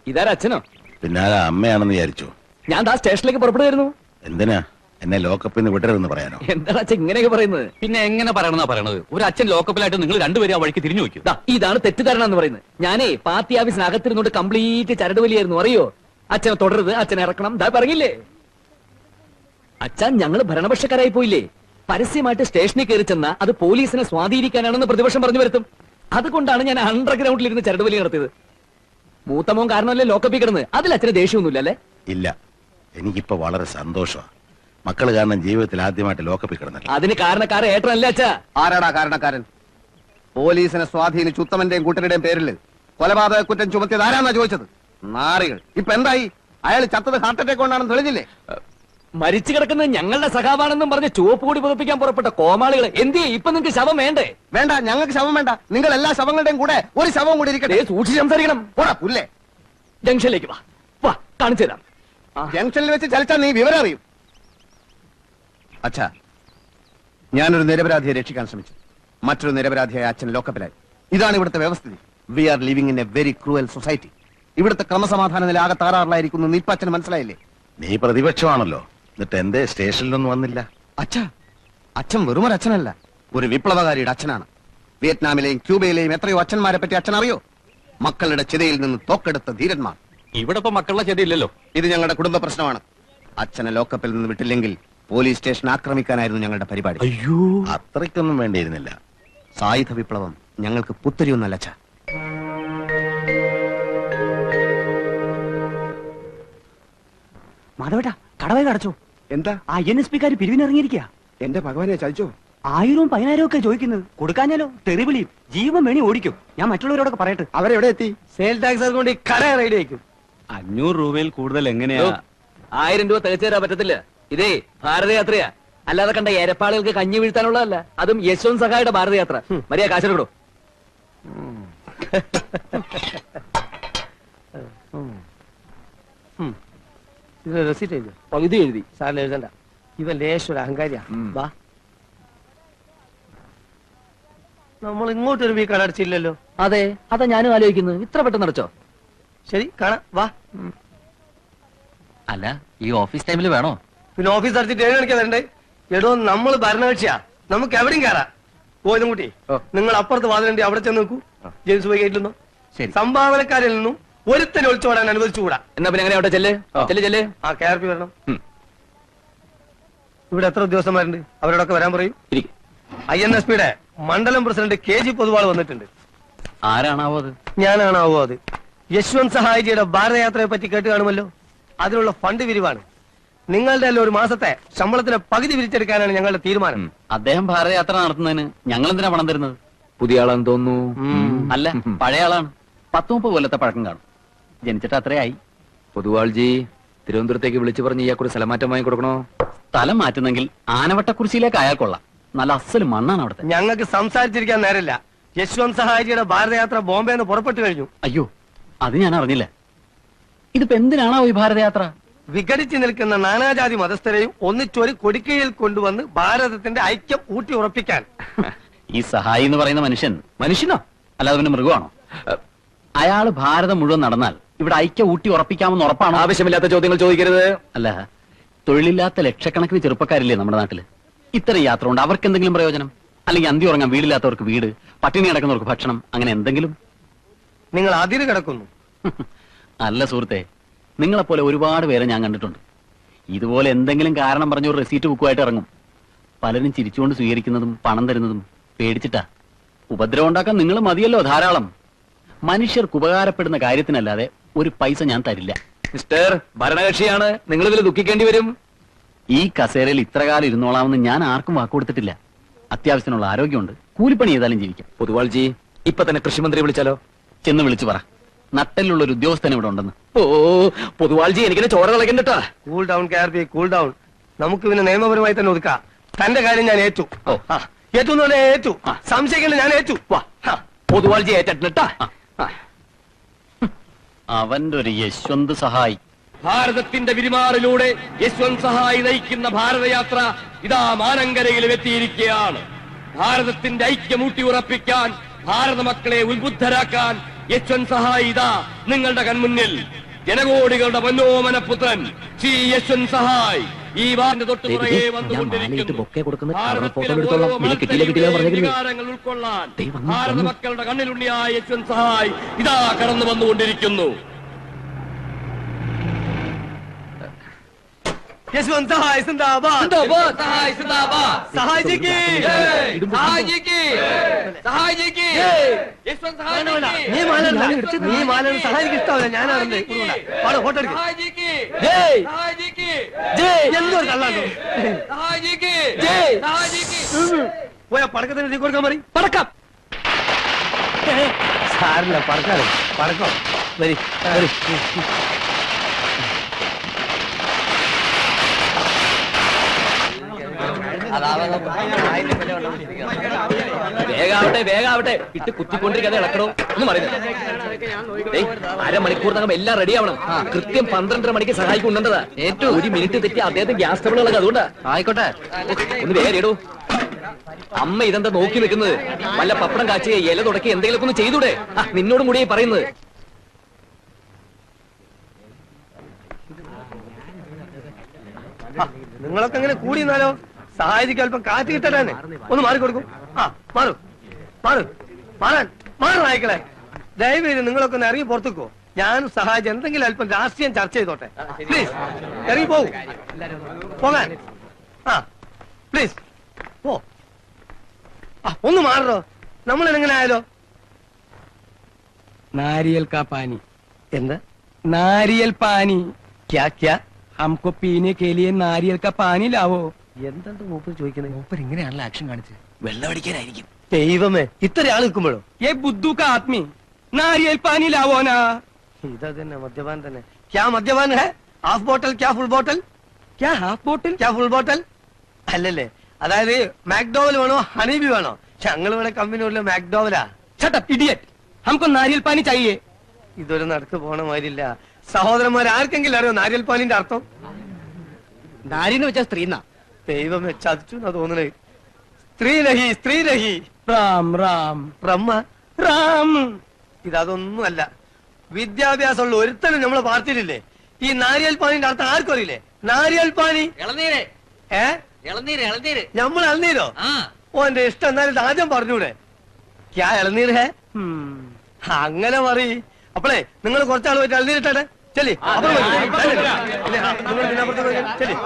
ഇതാരാ അച്ഛനോ? പിന്നെ അമ്മയാണെന്ന് വിചാരിച്ചു. ഞാൻ ദാ സ്റ്റേഷനിലേക്ക് പുറപ്പെടുകയായിരുന്നു. എന്തിനാ എന്നെ ലോക്കപ്പിൽ നിന്ന് വിടരുതെന്ന് പറയാനോ? എന്താണ് അച്ഛൻ ഇങ്ങനെയൊക്കെ പറയുന്നത്? പിന്നെ എങ്ങനെ പറയണമെന്നാ പറയണത്? ഒരു അച്ഛൻ ലോക്കപ്പിലായിട്ട് നിങ്ങൾ രണ്ടുപേരും ആ വഴിക്ക് തിരിഞ്ഞു നോക്കും. ഇതാണ് തെറ്റിദ്ധാരണ എന്ന് പറയുന്നത്. ഞാനേ പാർട്ടി ഓഫീസിനകത്തിരുന്നോണ്ട് കംപ്ലീറ്റ് ചരട് വലിയായിരുന്നു. അറിയോ? അച്ഛനെ തുടരുത്, അച്ഛനെ ഇറക്കണം, ദാ പറഞ്ഞില്ലേ അച്ഛൻ. ഞങ്ങൾ ഭരണപക്ഷക്കാരായി പോയില്ലേ? പരസ്യമായിട്ട് സ്റ്റേഷനിൽ കയറി ചെന്ന അത് പോലീസിനെ സ്വാധീനിക്കാനാണെന്ന് പ്രതിപക്ഷം പറഞ്ഞു വരുത്തും. അതുകൊണ്ടാണ് ഞാൻ അണ്ടർഗ്രൗണ്ടിൽ ഇരുന്ന് ചരട് വലി നടത്തിയത്. മൂത്തമോൻ കാരണമല്ലേ ലോക്കപ്പിൽ കിടന്ന്. അതിൽ അച്ഛന് ദേഷ്യമൊന്നുമില്ല അല്ലേ? ഇല്ല, എനിക്കിപ്പോ വളരെ സന്തോഷമാണ്. മക്കള് കാരണം ജീവിതത്തിൽ ആദ്യമായിട്ട് ലോക്കപ്പിൽ കിടന്നല്ലോ. അതിന് കാരണക്കാരൻ ഏട്ടനല്ലേ അച്ഛാ? ആരാടാ കാരണക്കാരൻ? പോലീസിനെ സ്വാധീനിച്ച് ഉത്തമന്റെയും കൂട്ടരുടെയും പേരിൽ കൊലപാതക കുറ്റം ചുമത്തിയത് ആരാന്നാ ചോദിച്ചത്? നാറികൾ. ഇപ്പൊ എന്തായി? അയാൾ ചത്തത് ഹാർട്ട് അറ്റാക്ക് കൊണ്ടാണെന്ന് തെളിഞ്ഞില്ലേ? മരിച്ചു കിടക്കുന്നത് ഞങ്ങളുടെ സഖാവാണെന്നും പറഞ്ഞ് ചുവപ്പ് കൂടി പുതപ്പിക്കാൻ പുറപ്പെട്ട കോമാളികൾ എന്തിയെ? ഇപ്പൊ നിങ്ങൾക്ക് ശവം വേണ്ടേ? വേണ്ട, ഞങ്ങൾക്ക് ശവം വേണ്ട. നിങ്ങൾ എല്ലാ ശവങ്ങളുടെയും കൂടെ ഒരു ശവം കൂടി ഇരിക്കട്ടെ. സൂക്ഷിച്ച് സംസാരിക്കണം. പോടാ പുല്ലേ. ജംഗ്ഷനിലേക്ക് വാ, വാ കാണിച്ചു തരാം. ജംഗ്ഷനിൽ വെച്ച് ചലിച്ചാൽ നീ വിവരം അറിയും. അച്ഛാ, ഞാനൊരു നിരപരാധിയെ രക്ഷിക്കാൻ ശ്രമിച്ചു. മറ്റൊരു നിരപരാധിയായ അച്ഛൻ ലോക്കപ്പിലായി. ഇതാണ് ഇവിടുത്തെ വ്യവസ്ഥിതി. We are living in a very cruel society. ഇവിടുത്തെ ക്രമസമാധാന നില ആകെ തകരാറിലായിരിക്കുന്നു. ഇപ്പൊ അച്ഛന് മനസ്സിലായില്ലേ? നീ പ്രതിപക്ഷമാണല്ലോ, എന്നിട്ട് എന്തേ സ്റ്റേഷനിലൊന്നും വന്നില്ല? അച്ഛാ, അച്ഛൻ വെറുമൊരു അച്ഛനല്ല, ഒരു വിപ്ലവകാരിയുടെ അച്ഛനാണ്. വിയറ്റ്നാമിലെയും ക്യൂബയിലെയും എത്രയോ അച്ഛന്മാരെ പറ്റി അച്ഛൻ അറിയോ? മക്കളുടെ ചിതയിൽ നിന്ന് തോക്കെടുത്ത ധീരന്മാർ. ഇവിടെ ഇപ്പൊ മക്കളുടെ ചെടിയില്ലല്ലോ. ഇത് ഞങ്ങളുടെ കുടുംബ പ്രശ്നമാണ്. അച്ഛനെ ലോക്കപ്പിൽ നിന്ന് വിട്ടില്ലെങ്കിൽ പോലീസ് സ്റ്റേഷൻ ആക്രമിക്കാനായിരുന്നു ഞങ്ങളുടെ പരിപാടി. അയ്യോ, അത്രയ്ക്കൊന്നും വേണ്ടിയിരുന്നില്ല. സായുധ വിപ്ലവം ഞങ്ങൾക്ക് പുത്തരിയൊന്നല്ല അച്ഛാ. മാധവേട്ടാ, കടവേ കടച്ചോ? എന്താ? ആ NSP കാര് പിരിവിനിറങ്ങിയിരിക്കുക. എന്റെ ഭഗവാനെ ചതിച്ചോ? 1000-ഉം 10,000-ഉം ഒക്കെ ചോദിക്കുന്നത്. കൊടുക്കാഞ്ഞാലോ തെറിവിളിയും ജീവൻ വേണി ഓടിക്കും. ഞാൻ മറ്റുള്ളവരോടൊക്കെ പറയട്ടെ. അവരെവിടെ എത്തി? സെയിൽ ടാക്സ് അതുകൊണ്ട് കട റൈഡ് ആയിരിക്കും. 500 രൂപയിൽ കൂടുതൽ എങ്ങനെയാ? 1000 രൂപ തികച്ചു തരാൻ പറ്റത്തില്ല. ഇതേ ഭാരതയാത്രയാ, അല്ലാതെ കണ്ട ഏരപ്പാളുകൾക്ക് കഞ്ഞി വീഴ്ത്താനുള്ളതല്ല. അതും യശ്വന്ത് സഹായുടെ ഭാരതയാത്ര. മര്യാദ കാശെടുക്കടോ. റെസിറ്റ് എഴുതി. പകുതി എഴുതി. സാറിന് എഴുതണ്ട. ഇവൻ ലേശം ഒരു അഹങ്കാരിയാ. വാ, നമ്മൾ ഇങ്ങോട്ടൊരു വീ കടച്ചില്ലല്ലോ. അതെ, അതാ ഞാനും ആലോചിക്കുന്നത്. ഇത്ര പെട്ടെന്ന് അടച്ചോ? ശരി, കാണാം. വാ. അല്ല, ഈ ഓഫീസ് ടൈമിൽ വേണോ? പിന്നെ ഓഫീസ് അടച്ചിട്ട് 7 മണിക്കാ വരണ്ടേ? എടോ, നമ്മൾ ഭരണകക്ഷിയാ, നമുക്ക് എവിടെയും കയറാം. കോയിലുംകുട്ടി, നിങ്ങൾ അപ്പുറത്ത് വാതിലുണ്ട്, അവിടെ ചെന്ന് നോക്കൂ. ജെയിംസ് ബോയ് ഗേറ്റിൽ നിന്നോ സംഭാവനക്കാരിൽ നിന്നും ഒരുത്തനെ ഒളിച്ചോടാൻ അനുവദിച്ചുകൂടാ. എന്നാ പിന്നെ അങ്ങനെ അവിടെ ചെല്ല്. ആ KRP വരണം. ഇവിടെ എത്ര ഉദ്യോഗസ്ഥന്മാരുണ്ട്? അവരോടൊക്കെ വരാൻ പറയും. INSPയുടെ മണ്ഡലം പ്രസിഡന്റ് KG പൊതുവാൾ വന്നിട്ടുണ്ട്. ആരാണാവോ അത്? ഞാനാണാവോ അത്? യശ്വന്ത് സഹായിജിയുടെ ഭാരതയാത്രയെ പറ്റി കേട്ട് കാണുമല്ലോ. അതിനുള്ള ഫണ്ട് വിരിവാണ്. നിങ്ങളുടെ എല്ലാം ഒരു മാസത്തെ ശമ്പളത്തിന് പകുതി വിരിച്ചെടുക്കാനാണ് ഞങ്ങളുടെ തീരുമാനം. അദ്ദേഹം ഭാരതയാത്ര നടത്തുന്നതിന് ഞങ്ങൾ എന്തിനാ പണം തരുന്നത്? പുതിയ ആളാന്ന് തോന്നുന്നു. അല്ല, പഴയ ആളാണ്. 10-30 കൊല്ലത്തെ പഴക്കം കാണും. ജനിച്ചിട്ട് അത്രയായി. പൊതുവാൾജി തിരുവനന്തപുരത്തേക്ക് വിളിച്ചു പറഞ്ഞ് ഇയാൾക്കൊരു സ്ഥലമാറ്റം വാങ്ങി കൊടുക്കണോ? സ്ഥലം മാറ്റുന്നെങ്കിൽ ആനവട്ടക്കുറിശിയിലേക്ക് അയാൾ കൊള്ളാം. നല്ല അസല് മണ്ണാണ് അവിടുത്തെ. ഞങ്ങൾക്ക് സംസാരിച്ചിരിക്കാൻ നേരമില്ല. യശ്വന്ത് സഹായിജിയുടെ ഭാരതയാത്ര ബോംബെന്ന് പുറപ്പെട്ടു കഴിഞ്ഞു. അയ്യോ, അത് ഞാൻ അറിഞ്ഞില്ല. ഇതിപ്പോ എന്തിനാണോ ഈ ഭാരതയാത്ര? വിഘടിച്ചു നിൽക്കുന്ന നാനാജാതി മതസ്ഥരെയും ഒന്നിച്ചൊരു കൊടിക്കയിൽ കൊണ്ടുവന്ന് ഭാരതത്തിന്റെ ഐക്യം ഊട്ടി ഉറപ്പിക്കാൻ. ഈ സഹായി എന്ന് പറയുന്ന മനുഷ്യനോ അല്ലാതെ പിന്നെ മൃഗമാണോ? അയാള് ഭാരതം മുഴുവൻ നടന്നാൽ ഇവിടെ ഐക്യം ഊട്ടി ഉറപ്പിക്കാമെന്ന് ഉറപ്പാണോ? ആവശ്യമില്ലാത്ത ചോദ്യങ്ങൾ ചോദിക്കരുത്. അല്ല, തൊഴിലില്ലാത്ത ലക്ഷക്കണക്കിന് ചെറുപ്പക്കാരില്ലേ നമ്മുടെ നാട്ടില്? ഇത്തരം യാത്ര കൊണ്ട് അവർക്ക് എന്തെങ്കിലും പ്രയോജനം? അല്ലെങ്കിൽ അന്തി ഉറങ്ങാൻ വീടില്ലാത്തവർക്ക് വീട്, പട്ടിണി കിടക്കുന്നവർക്ക് ഭക്ഷണം, അങ്ങനെ എന്തെങ്കിലും? നിങ്ങൾ അതിര് കിടക്കുന്നു. അല്ല സുഹൃത്തെ, നിങ്ങളെപ്പോലെ ഒരുപാട് പേരെ ഞാൻ കണ്ടിട്ടുണ്ട്. ഇതുപോലെ എന്തെങ്കിലും കാരണം പറഞ്ഞ ഒരു റെസീറ്റ് ബുക്കുമായിട്ട് ഇറങ്ങും. പലരും ചിരിച്ചുകൊണ്ട് സ്വീകരിക്കുന്നതും പണം തരുന്നതും പേടിച്ചിട്ടാ. ഉപദ്രവം ഉണ്ടാക്കാൻ നിങ്ങൾ മതിയല്ലോ ധാരാളം. മനുഷ്യർക്ക് ഉപകാരപ്പെടുന്ന കാര്യത്തിനല്ലാതെ ഒരു പൈസ ഞാൻ തരില്ല. മിസ്റ്റർ, ഭരണകക്ഷിയാണ്, നിങ്ങൾ ഇതിൽ ദുഃഖിക്കേണ്ടി വരും. ഈ കസേരയിൽ ഇത്ര കാലം ഇരുന്നോളാമെന്ന് ഞാൻ ആർക്കും വാക്ക് കൊടുത്തിട്ടില്ല. അത്യാവശ്യത്തിനുള്ള ആരോഗ്യമുണ്ട്, കൂലിപ്പണി ചെയ്താലും ജീവിക്കാം. പൊതുവാൾജി, ഇപ്പൊ തന്നെ കൃഷിമന്ത്രി വിളിച്ചാലോ? ചെന്ന് വിളിച്ചു പറ, നട്ടലുള്ള ഒരു ഉദ്യോഗസ്ഥൻ ഇവിടെ ഉണ്ടെന്ന്. ഓ പൊതുവാൾജി, എനിക്കിനെ ചോര കളക്കണ്ടട്ടാ. Cool down KRP, cool down. നമുക്ക് പിന്നെ നിയമപരമായി തന്നെ ഒതുക്കാം. തന്റെ കാര്യം ഞാൻ ഏറ്റു. ഏറ്റു എന്ന് പറഞ്ഞാൽ ഏറ്റു. സംശയിക്കേണ്ട, ഞാൻ ഏറ്റു. പൊതുവാൾജി ഏറ്റിട്ടാ. അവന്റെ ഒരു യശ്വന്ത് സഹായി. ഭാരതത്തിന്റെ വിരിമാറിലൂടെ യശ്വന്ത് സഹായി നയിക്കുന്ന ഭാരതയാത്ര ഇതാ മാനങ്കരയിലും എത്തിയിരിക്കുകയാണ്. ഭാരതത്തിന്റെ ഐക്യമൂട്ടി ഉറപ്പിക്കാൻ, ഭാരത മക്കളെ ഉത്ബുദ്ധരാക്കാൻ യശ്വന്ത് സഹായ് ഇതാ നിങ്ങളുടെ കൺമുന്നിൽ. ജനകോടികളുടെ മനോമനപുത്രൻ ശ്രീ യശ്വന്ത് സഹായ് ഈ വാറിന്റെ തൊട്ടുപുറകെ വന്നുകൊണ്ടിരിക്കുന്നു. വികാരങ്ങൾ ഉൾക്കൊള്ളാൻ ഭാരത മക്കളുടെ കണ്ണിലുണ്ണിയായ യശ്വന്ത് സഹായ് ഇതാ കടന്നു വന്നുകൊണ്ടിരിക്കുന്നു. യശ്വന്ത് സഹായ് സിന്ദാബാദ്, സഹായ് സിന്ദാബാദ്, സഹായ് ജി की, സഹായ് ജി की, സഹായ് ജി की, യശ്വന്ത് സഹായ് ജി की. നീ മാല സഹായിക്ക് ഇഷ്ടമല്ല, ഞാനാണ് ഫോട്ടോ എടുക്കും. സഹായ് ജി की, ജയ് സഹായ് ജി की, എന്തോ കള്ളാണ്. സഹായ് ജി की, ജയ് സഹായ് ജി की. പോയാ പടക്കത്തിന് തീ കൊടുക്കാൻ മതി. പടക്കം. സാരില്ല, പടക്കാറ് പടക്കോ വരി വരി. വേഗാവട്ടെ ഇട്ട് കുത്തിക്കൊണ്ടിരിക്കാതെ ഇളക്കണോ എന്ന് പറയുന്നത്. അരമണിക്കൂറിനകം എല്ലാം റെഡി ആവണം. കൃത്യം 12:30 മണിക്ക് സഹായിക്കും ഉണ്ടതാ. ഏറ്റവും 1 മിനിറ്റ് തെറ്റി അദ്ദേഹത്തെ ഗ്യാസ് ട്രബിൾ ഇളക്കുക. അതുകൊണ്ടാ. ആയിക്കോട്ടെ. ഒന്ന് വേറെ ഇടൂ. അമ്മ ഇതെന്താ നോക്കി നിൽക്കുന്നത്? വല്ല പപ്പടം കാച്ചി ഇല തുടക്കി എന്തെങ്കിലും ഒന്ന് ചെയ്തൂടെ? നിന്നോടും കൂടി പറയുന്നത്. നിങ്ങളൊക്കെ അങ്ങനെ കൂടി നിന്നാലോ? സഹായിക്ക് അല്പം കാറ്റ് കിട്ടാനാണ്. ഒന്ന് മാറിക്കൊടുക്കും. മാറു മാറു മാറാൻ മാറും നായ്ക്കളെ. ദയവേത് നിങ്ങളൊക്കെ ഒന്ന് ഇറങ്ങി പുറത്തുക്കോ. ഞാനും സഹായിച്ച് എന്തെങ്കിലും അല്പം രാഷ്ട്രീയം ചർച്ച ചെയ്തോട്ടെ. പ്ലീസ് ഇറങ്ങി പോകും. പോകാൻ പ്ലീസ് പോ. ഒന്ന് മാറോ. നമ്മൾ എങ്ങനെ ആയാലോ? नारियल का पानी, എന്താ नारियल पानी, ക്യാ ക്യാ? हमको पीने के लिए नारियल का पानी लाओ. എന്താണ് മൂപ്പർ ചോദിക്കുന്നത്? മൂപ്പർ ഇങ്ങനെയാണല്ലോ ആക്ഷൻ കാണിച്ചത്. വെള്ളമടിക്കാനായിരിക്കും. ദൈവമേ, ഇത്ര ആൾ നിൽക്കുമ്പോഴോ? ये बुद्धू का आदमी नारियल पानी लाओ ना. ഇതാ തന്നെ മദ്യപാൻ തന്നെ. ക്യാ മദ്യപാൻ ഹെ? ഹാഫ് ബോട്ടൽ ക്യാ ഫുൾ ബോട്ടൽ? क्या हाफ बोतल? ക്യാ ഫുൾ ബോട്ടൽ അല്ലല്ലേ? അതായത് മാക്ഡോവൽ വേണോ ഹണീബി വേണോ? ഞങ്ങളിവിടെ കമ്പനിയുള്ള മാക്ഡോവലാ. Shut up, idiot. हमको नारियल पानी चाहिए. ഇതൊരു നടക്ക് പോണ മാതിരില്ല. സഹോദരന്മാർ ആർക്കെങ്കിലും അറിയോ നാരിയൽ പാലിന്റെ അർത്ഥം? നാരിന്ന് വെച്ചാൽ സ്ത്രീന്നാ. ദൈവമേ, ചതിച്ചു എന്നാ തോന്നണേ. സ്ത്രീ രഹി. राम राम ബ്രഹ്മ राम. ഇതൊന്നും അല്ല. വിദ്യാഭ്യാസമുള്ള ഒരുത്തനും നമ്മളെ പാർട്ടിയിലില്ലേ? ഈ നാരിയൽ പാനിന്റെ അർത്ഥം ആർക്കും അറിയില്ലേ? നാരിയൽ പാനി ഇളനീര്, ഏ ഇളനീര്, ഇളനീര്. നമ്മൾ ഇളനീരോ? ഓന്റെ ഇഷ്ടം എന്നാലും ഇത് ആദ്യം പറഞ്ഞൂടെ? ക്യാ ഇളനീർ ഹേ? അങ്ങനെ പറ. അപ്പളേ നിങ്ങൾ കുറച്ചാൾ പോയിട്ട് ഇളനീരിട്ടെ. ചെല്ലി അപ്പുറം നിങ്ങൾ പിന്നെ അപ്പുറത്തേക്ക് ചെല്ലി.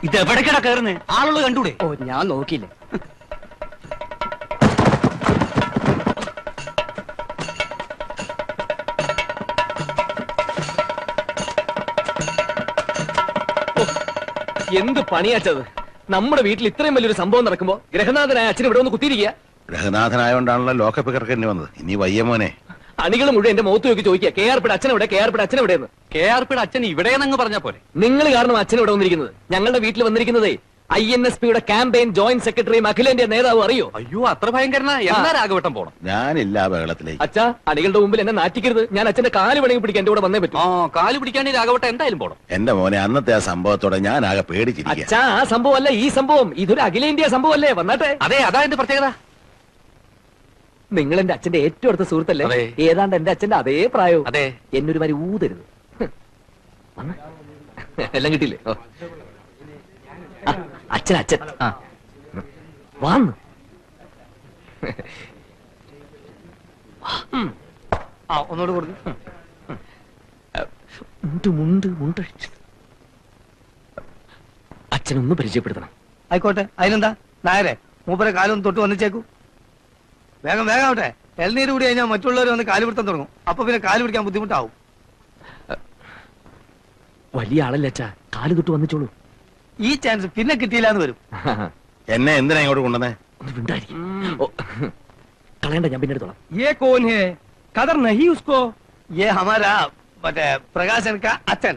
ഇത് എവിടേക്കടാ കയറുന്നേ? ആളുകൾ കണ്ടൂടെ? ഓ, ഞാൻ നോക്കിയില്ല. എന്ത് പണിയാച്ചത്? നമ്മുടെ വീട്ടിൽ ഇത്രയും വലിയൊരു സംഭവം നടക്കുമ്പോ ഗ്രഹനാഥനായ അച്ഛൻ ഇവിടെ ഒന്ന് കുത്തിയിരിക്കുക. ഗ്രഹനാഥനായോണ്ടാണല്ലോ ലോക്കപ്പ് കിടക്കേണ്ടി വന്നത്. ഇനി വയ്യ മോനെ. അണികൾ മുഴുവൻ എന്റെ മുഖത്ത് നോക്കി ചോദിക്കുക, കെ ആർ പിയുടെ അച്ഛൻ എവിടെ, കെ ആർ പിയുടെ അച്ഛൻ എവിടെയെന്ന്. കെ ആർ പിയുടെ അച്ഛൻ ഇവിടെയെന്നങ്ങ് പറഞ്ഞ പോലെ. നിങ്ങൾ കാരണം അച്ഛൻ ഇവിടെ വന്നിരിക്കുന്നത്. ഞങ്ങളുടെ വീട്ടിൽ വന്നിരിക്കുന്നതേ INSPയുടെ ക്യാമ്പയിൻ ജോയിന്റ് സെക്രട്ടറിയും അഖിലേന്ത്യാ നേതാവ്. അറിയോ? അയ്യോ, അത്ര ഭയങ്കരനാ. എന്നാ രാഘവട്ടം പോണം. ഞാനില്ല ആ ബഹളത്തിലേക്ക്. അച്ഛാ, അണികളുടെ മുമ്പിൽ എന്നെ നാറ്റിക്കരുത്. ഞാൻ അച്ഛന്റെ കാല് വേണമെങ്കിൽ പിടിക്കാൻ എന്റെ കൂടെ വന്നേ പറ്റും. കാല് പിടിക്കാണ്ട് രാഘവട്ടം എന്തായാലും പോണം. എന്റെ മോനെ, അന്നത്തെ ആ സംഭവത്തോടെ ഞാൻ ആകെ പേടിച്ചിരിക്കുക. അച്ഛാ, ആ സംഭവം അല്ല ഈ സംഭവം. ഇതൊരു അഖിലേന്ത്യാ സംഭവം അല്ലേ? വന്നാട്ടെ. അതെ, അതാ എന്റെ പ്രത്യേകത. നിങ്ങൾ എന്റെ അച്ഛന്റെ ഏറ്റവും അടുത്ത സുഹൃത്തല്ലേ? അതെ. ഏതാണ്ട് എന്റെ അച്ഛന്റെ അതേ പ്രായവും. അതെ. എന്നൊരു മാതിരി ഊതരുത്. വന്ന്. എല്ലാം കിട്ടിയില്ലേ? അച്ഛൻ വാന്ന്. ഒന്നുകൂടെ കൊടുക്കും. മുണ്ട് അച്ഛനൊന്ന് പരിചയപ്പെടുത്തണം. ആയിക്കോട്ടെ, അതിനെന്താ? നായരെ മൂപ്പരെ കാലൊന്ന് തൊട്ട് വന്നിച്ചേക്കൂ. വേഗം ആവട്ടെ. ഇളനീര് കൂടി കഴിഞ്ഞാൽ മറ്റുള്ളവർ വന്ന് കാല് പിടുത്തം തുടങ്ങും. അപ്പൊ പിന്നെ കാല് പിടിക്കാൻ ബുദ്ധിമുട്ടാവും. വലിയ ആളല്ലേ അച്ഛാ, കാല് തൊട്ട് വന്നിച്ചോളൂ. ഈ ചാൻസ് പിന്നെ കിട്ടിയില്ലാന്ന് വരും. എന്നെ എന്തിനാ ഇങ്ങോട്ട് കൊണ്ടുവന്നേ? ഒന്ന് മിണ്ടായിരിക്കും. കളയണ്ട, ഞാൻ പിന്നെ എടുത്തോളാം. ये कौन है? कदर नहीं उसको. ये हमारा മറ്റേ പ്രകാശൻ കാ അച്ഛൻ.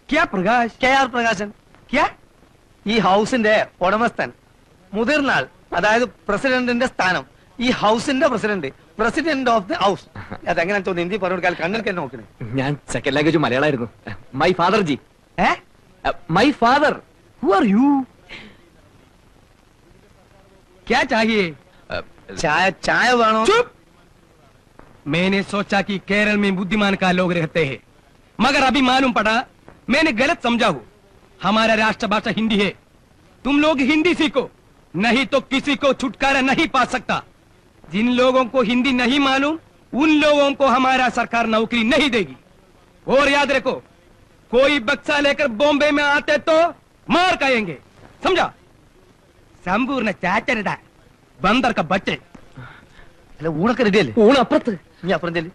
क्या प्रकाश? KR പ്രകാശൻ. क्या? ഈ ഹൗസിന്റെ ഉടമസ്ഥൻ. മുതിർന്നാൾ, അതായത് പ്രസിഡന്റിന്റെ സ്ഥാനം. ഈ ഹൗസിന്റെ പ്രസിഡന്റ് ഓഫ് ദി ഹൗസ്. അതെങ്ങനെ തോന്നുന്നു ഹിന്ദി പറഞ്ഞു കൊടുക്കാൻ കണ്ണിൽ നോക്കണേ. ഞാൻ സെക്കൻഡ് ലാംഗ്വേജ് മലയാളമായിരുന്നു. My father ji. My father. Who are you? क्या चाहिए? चाय വേണോ? चुप! मैंने सोचा कि केरल में बुद्धिमान का लोग रहते हैं, मगर अभी मालूम पड़ा मैंने गलत समझा हूँ. हमारा राष्ट्रभाषा हिंदी है. तुम लोग हिंदी सीखो, नहीं तो किसी को छुटकारा नहीं पा सकता. जिन लोगों को हिंदी नहीं मालूम उन लोगों को हमारा सरकार नौकरी नहीं देगी. और याद रखो, कोई बक्सा लेकर बॉम्बे में आते तो मार खाएंगे, समझा? संपूर्ण चाचरदा बंदर का बच्चे. അല്ല ഊണൊക്കെ റെഡിയല്ലേ? ഊണ് അപ്പുറത്ത്. നീ അപ്പുറം ചെല്ല്.